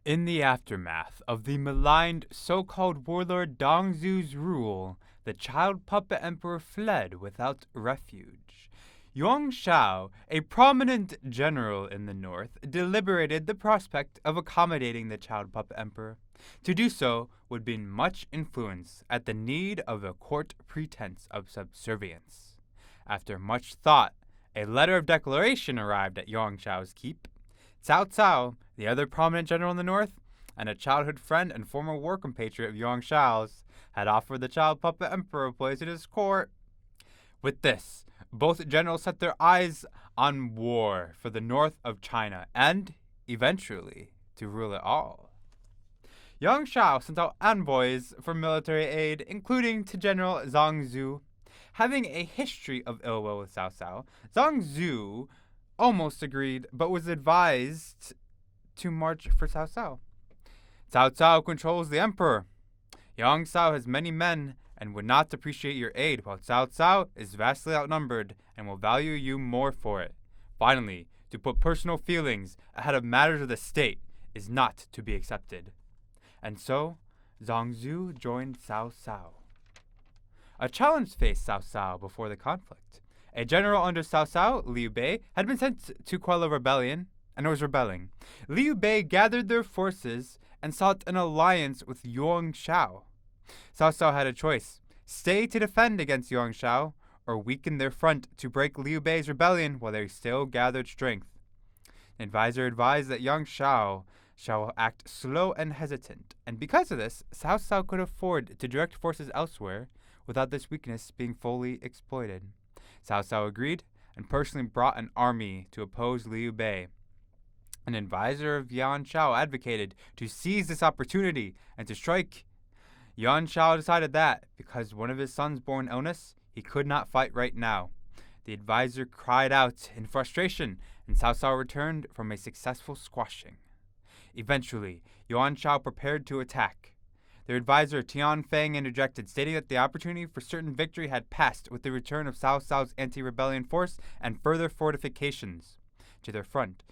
In the aftermath of the maligned so-called warlord Dongzhu's rule, the child puppet emperor fled without refuge. Shao, a prominent general in the north, deliberated the prospect of accommodating the child puppet emperor. To do so would be much influence at the need of a court pretense of subservience. After much thought, a letter of declaration arrived at Shao's keep. Cao Cao, the other prominent general in the north, and a childhood friend and former war compatriot of Shao's, had offered the child puppet emperor a place at his court. With this, both generals set their eyes on war for the north of China and, eventually, to rule it all. Shao sent out envoys for military aid, including to General Zhang. Having a history of ill will with Cao Cao, Zhang almost agreed, but was advised to march for Cao Cao. Cao Cao controls the emperor. Shao has many men and would not appreciate your aid, while Cao Cao is vastly outnumbered and will value you more for it. Finally, to put personal feelings ahead of matters of the state is not to be accepted. And so, Zhang joined Cao Cao. A challenge faced Cao Cao before the conflict. A general under Cao Cao, Liu Bei, had been sent to quell a rebellion, and was rebelling. Liu Bei gathered their forces and sought an alliance with Shao. Cao Cao had a choice: stay to defend against Shao, or weaken their front to break Liu Bei's rebellion while they still gathered strength. An advisor advised that Shao shall act slow and hesitant, and because of this, Cao Cao could afford to direct forces elsewhere without this weakness being fully exploited. Cao Cao agreed and personally brought an army to oppose Liu Bei. An advisor of Shao advocated to seize this opportunity and to strike. Shao decided that, because one of his sons bore an illness, he could not fight right now. The advisor cried out in frustration, and Cao Cao returned from a successful squashing. Eventually, Shao prepared to attack. Their advisor Tian Feng interjected, stating that the opportunity for certain victory had passed with the return of Cao Cao's anti-rebellion force and further fortifications to their front.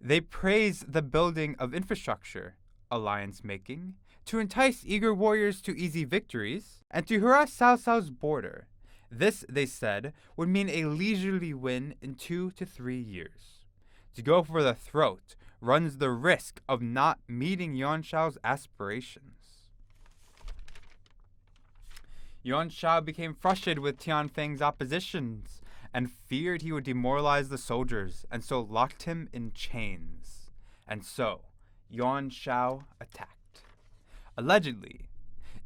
They praised the building of infrastructure, alliance making, to entice eager warriors to easy victories, and to harass Cao Cao's border. This, they said, would mean a leisurely win in 2 to 3 years. To go for the throat runs the risk of not meeting Shao's aspirations. Shao became frustrated with Tian Feng's oppositions and feared he would demoralize the soldiers, and so locked him in chains. And so, Shao attacked. Allegedly,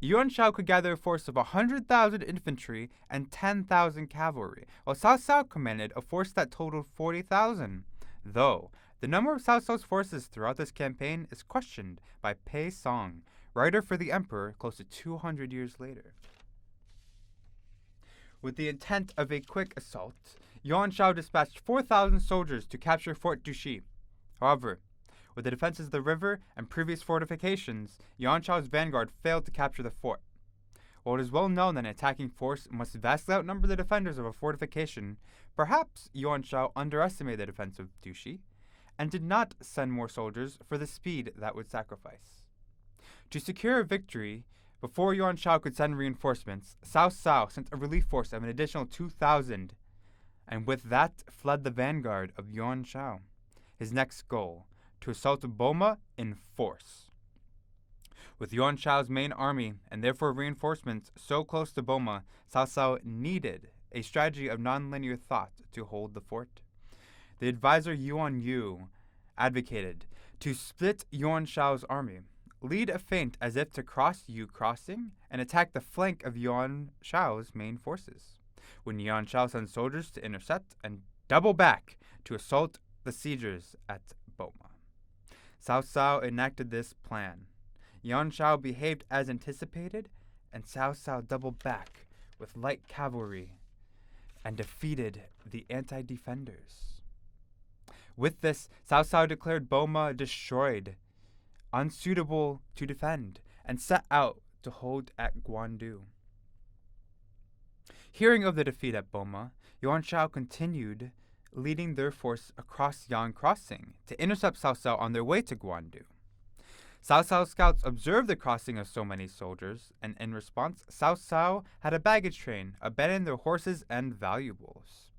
Shao could gather a force of 100,000 infantry and 10,000 cavalry, while Cao Cao commanded a force that totaled 40,000. Though, the number of Cao Cao's forces throughout this campaign is questioned by Pei Song, writer for the emperor close to 200 years later. With the intent of a quick assault, Shao dispatched 4,000 soldiers to capture Fort Duxi. However, with the defenses of the river and previous fortifications, Shao's vanguard failed to capture the fort. While it is well known that an attacking force must vastly outnumber the defenders of a fortification, perhaps Shao underestimated the defense of Duxi and did not send more soldiers for the speed that would sacrifice. To secure a victory, before Shao could send reinforcements, Cao Cao sent a relief force of an additional 2,000, and with that fled the vanguard of Shao. His next goal, to assault Boma in force. With Shao's main army, and therefore reinforcements, so close to Boma, Cao Cao needed a strategy of nonlinear thought to hold the fort. The advisor Yuan advocated to split Shao's army, lead a feint as if to cross Yu crossing, and attack the flank of Shao's main forces, when Shao sends soldiers to intercept, and double back to assault the siegers at Boma. Cao Cao enacted this plan. Shao behaved as anticipated, and Cao Cao doubled back with light cavalry and defeated the anti-defenders. With this, Cao Cao declared Boma destroyed, unsuitable to defend, and set out to hold at Guandu. Hearing of the defeat at Boma, Shao continued leading their force across Yang Crossing to intercept Cao Cao on their way to Guandu. Cao Cao's scouts observed the crossing of so many soldiers, and in response, Cao Cao had a baggage train abandon their horses and valuables.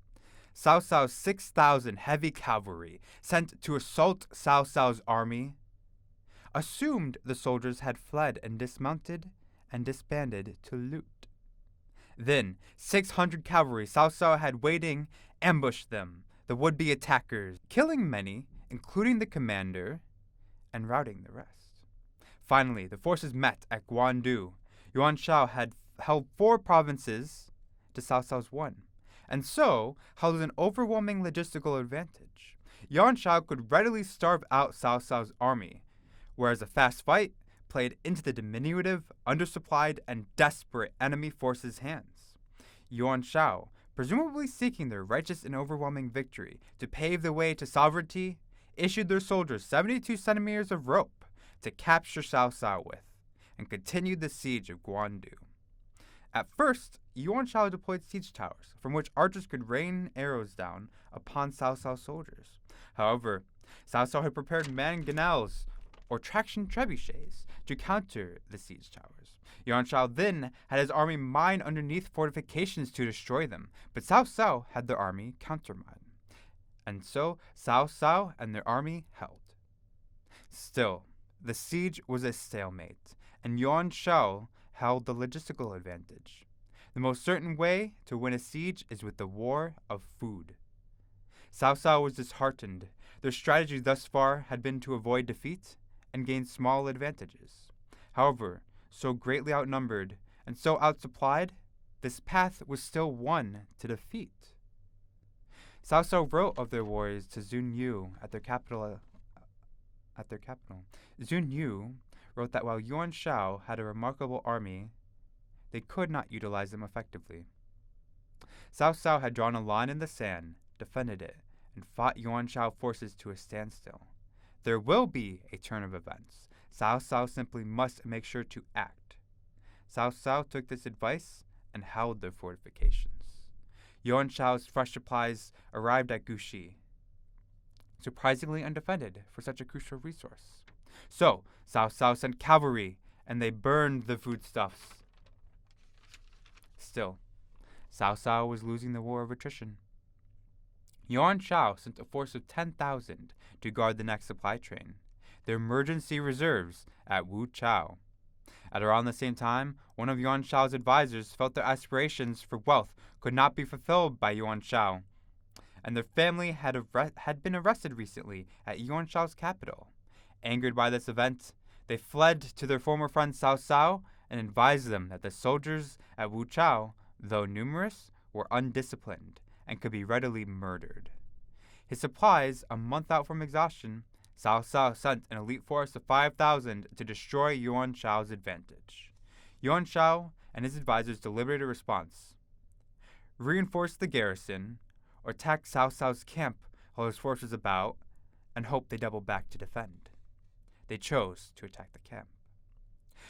Cao Cao's 6,000 heavy cavalry, sent to assault Cao Cao's army, assumed the soldiers had fled and dismounted and disbanded to loot. Then, 600 cavalry Cao Cao had waiting ambushed them, the would-be attackers, killing many, including the commander, and routing the rest. Finally, the forces met at Guandu. Yuan Shao had held 4 provinces to Cao Cao's 1, and so held an overwhelming logistical advantage. Yuan Shao could readily starve out Cao Cao's army, whereas a fast fight played into the diminutive, undersupplied, and desperate enemy forces' hands. Yuan Shao, presumably seeking their righteous and overwhelming victory to pave the way to sovereignty, issued their soldiers 72 centimeters of rope to capture Cao Cao with, and continued the siege of Guandu. At first, Yuan Shao deployed siege towers, from which archers could rain arrows down upon Cao Cao's soldiers. However, Cao Cao had prepared mangonels, or traction trebuchets, to counter the siege towers. Yuan Shao then had his army mine underneath fortifications to destroy them, but Cao Cao had their army countermine. And so Cao Cao and their army held. Still, the siege was a stalemate, and Yuan Shao held the logistical advantage. The most certain way to win a siege is with the war of food. Cao Cao was disheartened. Their strategy thus far had been to avoid defeat and gain small advantages. However, so greatly outnumbered and so outsupplied, this path was still one to defeat. Cao Cao wrote of their warriors to Zun Yu at their capital. Zun Yu wrote that while Yuan Shao had a remarkable army, they could not utilize them effectively. Cao Cao had drawn a line in the sand, defended it, and fought Yuan Shao forces to a standstill. There will be a turn of events. Cao Cao simply must make sure to act. Cao Cao took this advice and held their fortifications. Yuan Shao's fresh supplies arrived at Guxi, surprisingly undefended for such a crucial resource. So, Cao Cao sent cavalry, and they burned the foodstuffs. Still, Cao Cao was losing the war of attrition. Yuan Shao sent a force of 10,000 to guard the next supply train, their emergency reserves at Wu Chao. At around the same time, one of Yuan Shao's advisors felt their aspirations for wealth could not be fulfilled by Yuan Shao, and their family had been arrested recently at Yuan Shao's capital. Angered by this event, they fled to their former friend Cao Cao and advised them that the soldiers at Wu Chao, though numerous, were undisciplined and could be readily murdered. His supplies, a month out from exhaustion, Cao Cao sent an elite force of 5,000 to destroy Yuan Shao's advantage. Yuan Shao and his advisors deliberated a response: reinforce the garrison, or attack Cao Cao's camp while his force was about, and hope they double back to defend. They chose to attack the camp.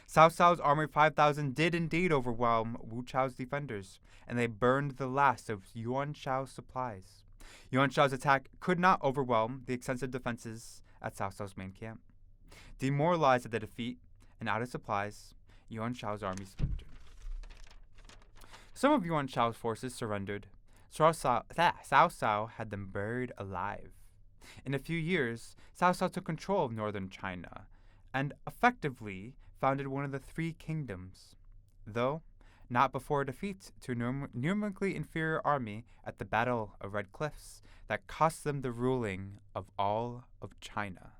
Cao Cao's army of 5,000 did indeed overwhelm Wu Chao's defenders, and they burned the last of Yuan Shao's supplies. Yuan Shao's attack could not overwhelm the extensive defenses at Cao Cao's main camp. Demoralized at the defeat and out of supplies, Yuan Shao's army splintered. Some of Yuan Shao's forces surrendered. Cao Cao had them buried alive. In a few years, Cao Cao took control of northern China and effectively founded one of the 3 kingdoms, though not before a defeat to a numerically inferior army at the Battle of Red Cliffs that cost them the ruling of all of China.